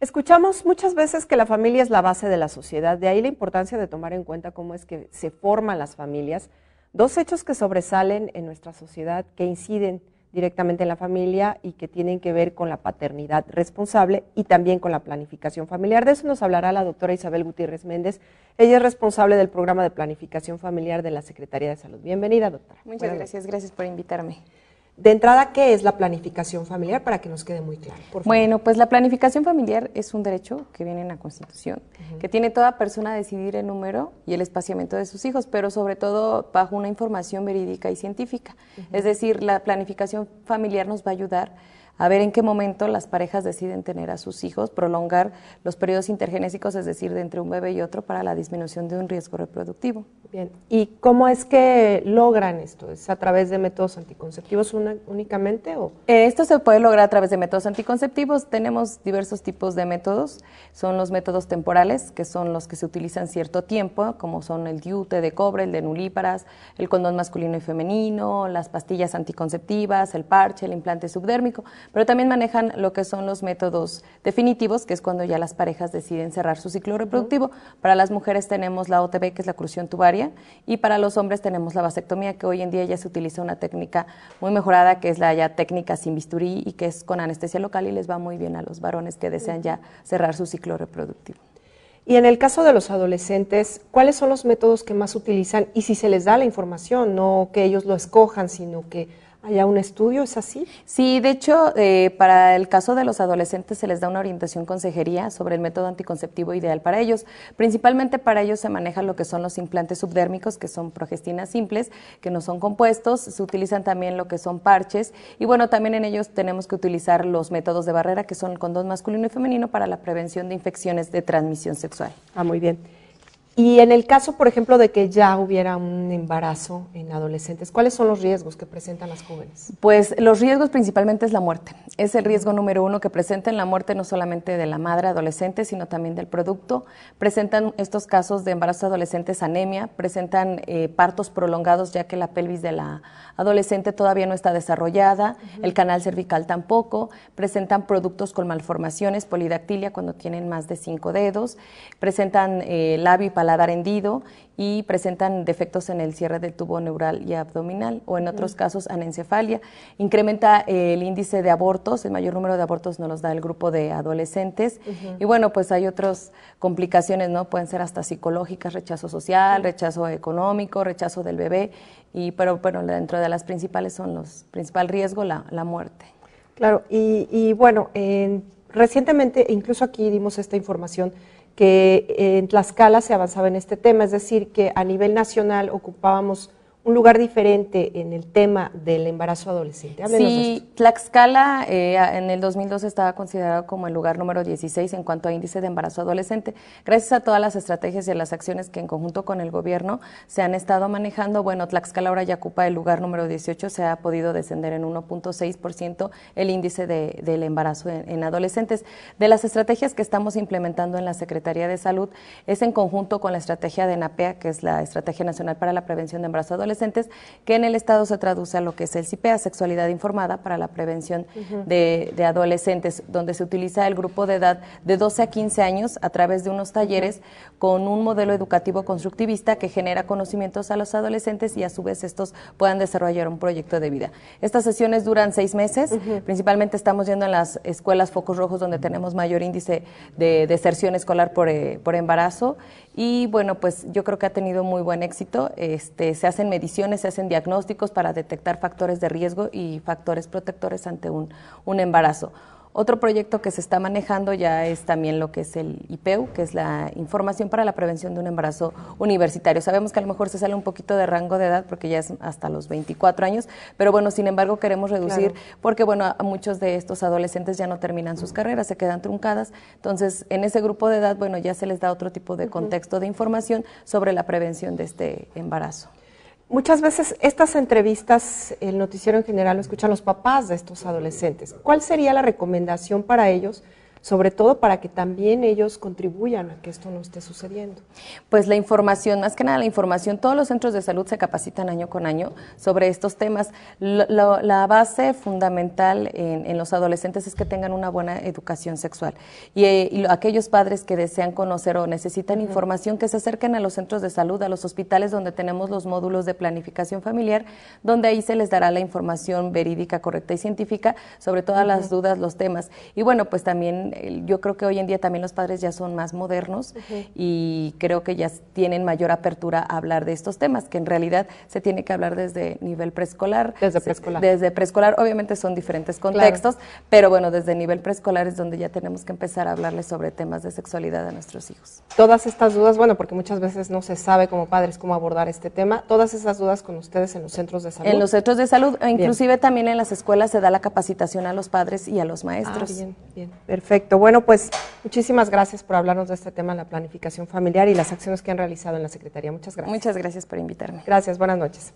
Escuchamos muchas veces que la familia es la base de la sociedad, de ahí la importancia de tomar en cuenta cómo es que se forman las familias. Dos hechos que sobresalen en nuestra sociedad, que inciden directamente en la familia y que tienen que ver con la paternidad responsable y también con la planificación familiar. De eso nos hablará la doctora Isabel Gutiérrez Méndez. Ella es responsable del programa de planificación familiar de la Secretaría de Salud. Bienvenida, doctora. Muchas gracias, gracias por invitarme. De entrada, ¿qué es la planificación familiar? Para que nos quede muy claro, por favor. Bueno, pues la planificación familiar es un derecho que viene en la Constitución, que tiene toda persona a decidir el número y el espaciamiento de sus hijos, pero sobre todo bajo una información verídica y científica. Es decir, la planificación familiar nos va a ayudar a ver en qué momento las parejas deciden tener a sus hijos, prolongar los periodos intergenésicos, es decir, de entre un bebé y otro, para la disminución de un riesgo reproductivo. Bien, ¿y cómo es que logran esto? ¿Es a través de métodos anticonceptivos únicamente? ¿O? Esto se puede lograr a través de métodos anticonceptivos. Tenemos diversos tipos de métodos. Son los métodos temporales, que son los que se utilizan cierto tiempo, como son el DIU, té de cobre, el de nulíparas, el condón masculino y femenino, las pastillas anticonceptivas, el parche, el implante subdérmico, pero también manejan lo que son los métodos definitivos, que es cuando ya las parejas deciden cerrar su ciclo reproductivo. Para las mujeres tenemos la OTB, que es la oclusión tubaria, y para los hombres tenemos la vasectomía, que hoy en día ya se utiliza una técnica muy mejorada, que es la ya técnica sin bisturí y que es con anestesia local, y les va muy bien a los varones que desean ya cerrar su ciclo reproductivo. Y en el caso de los adolescentes, ¿cuáles son los métodos que más utilizan? Y si se les da la información, no que ellos lo escojan, sino que haya un estudio, ¿es así? Sí, de hecho, para el caso de los adolescentes se les da una orientación consejería sobre el método anticonceptivo ideal para ellos. Principalmente para ellos se maneja lo que son los implantes subdérmicos, que son progestinas simples, que no son compuestos. Se utilizan también lo que son parches. Y bueno, también en ellos tenemos que utilizar los métodos de barrera, que son condón masculino y femenino, para la prevención de infecciones de transmisión sexual. Ah, muy bien. Y en el caso, por ejemplo, de que ya hubiera un embarazo en adolescentes, ¿cuáles son los riesgos que presentan las jóvenes? Pues los riesgos principalmente es la muerte. Es el riesgo número uno que presentan la muerte, no solamente de la madre adolescente, sino también del producto. Presentan estos casos de embarazos adolescentes anemia, presentan partos prolongados, ya que la pelvis de la adolescente todavía no está desarrollada, el canal cervical tampoco, presentan productos con malformaciones, polidactilia cuando tienen más de 5 dedos, presentan labio y paladar hendido y presentan defectos en el cierre del tubo neural y abdominal, o en otros casos anencefalia. Incrementa el índice de abortos, el mayor número de abortos nos los da el grupo de adolescentes. Y bueno, pues hay otras complicaciones, ¿no? Pueden ser hasta psicológicas, rechazo social, rechazo económico, rechazo del bebé, pero bueno, dentro de las principales son los principal riesgo, la muerte. Claro, y bueno, recientemente, incluso aquí dimos esta información, que en Tlaxcala se avanzaba en este tema, es decir, que a nivel nacional ocupábamos un lugar diferente en el tema del embarazo adolescente. Háblenos de esto. Tlaxcala en el 2012 estaba considerado como el lugar número 16 en cuanto a índice de embarazo adolescente. Gracias a todas las estrategias y a las acciones que en conjunto con el gobierno se han estado manejando, bueno, Tlaxcala ahora ya ocupa el lugar número 18, se ha podido descender en 1.6% el índice del embarazo en adolescentes. De las estrategias que estamos implementando en la Secretaría de Salud es en conjunto con la estrategia de NAPEA, que es la Estrategia Nacional para la Prevención de Embarazo Adolescente, que en el estado se traduce a lo que es el CIPEA, Sexualidad Informada para la Prevención de adolescentes, donde se utiliza el grupo de edad de 12 a 15 años a través de unos talleres con un modelo educativo constructivista que genera conocimientos a los adolescentes y a su vez estos puedan desarrollar un proyecto de vida. Estas sesiones duran 6 meses, principalmente estamos yendo en las escuelas focos rojos donde tenemos mayor índice de deserción escolar por embarazo, y bueno, pues yo creo que ha tenido muy buen éxito. Se hacen mediciones, se hacen diagnósticos para detectar factores de riesgo y factores protectores ante un embarazo. Otro proyecto que se está manejando ya es también lo que es el IPEU, que es la Información para la Prevención de un Embarazo Universitario. Sabemos que a lo mejor se sale un poquito de rango de edad porque ya es hasta los 24 años, pero bueno, sin embargo queremos reducir porque bueno, a muchos de estos adolescentes ya no terminan sus carreras, se quedan truncadas. Entonces, en ese grupo de edad, bueno, ya se les da otro tipo de contexto de información sobre la prevención de este embarazo. Muchas veces estas entrevistas, el noticiero en general, lo escuchan los papás de estos adolescentes. ¿Cuál sería la recomendación para ellos sobre todo para que también ellos contribuyan a que esto no esté sucediendo? Pues la información, más que nada la información, todos los centros de salud se capacitan año con año sobre estos temas. La base fundamental en los adolescentes es que tengan una buena educación sexual y aquellos padres que desean conocer o necesitan información, que se acerquen a los centros de salud, a los hospitales donde tenemos los módulos de planificación familiar, donde ahí se les dará la información verídica, correcta y científica sobre todas las dudas, los temas. Y bueno, pues también yo creo que hoy en día también los padres ya son más modernos y creo que ya tienen mayor apertura a hablar de estos temas, que en realidad se tiene que hablar desde nivel preescolar. Desde preescolar. Desde preescolar, obviamente son diferentes contextos, pero bueno, desde nivel preescolar es donde ya tenemos que empezar a hablarles sobre temas de sexualidad a nuestros hijos. Todas estas dudas, bueno, porque muchas veces no se sabe como padres cómo abordar este tema, todas esas dudas con ustedes en los centros de salud. En los centros de salud, inclusive también en las escuelas se da la capacitación a los padres y a los maestros. Bien, bien, perfecto. Bueno, pues muchísimas gracias por hablarnos de este tema, la planificación familiar y las acciones que han realizado en la Secretaría. Muchas gracias. Muchas gracias por invitarme. Gracias, buenas noches.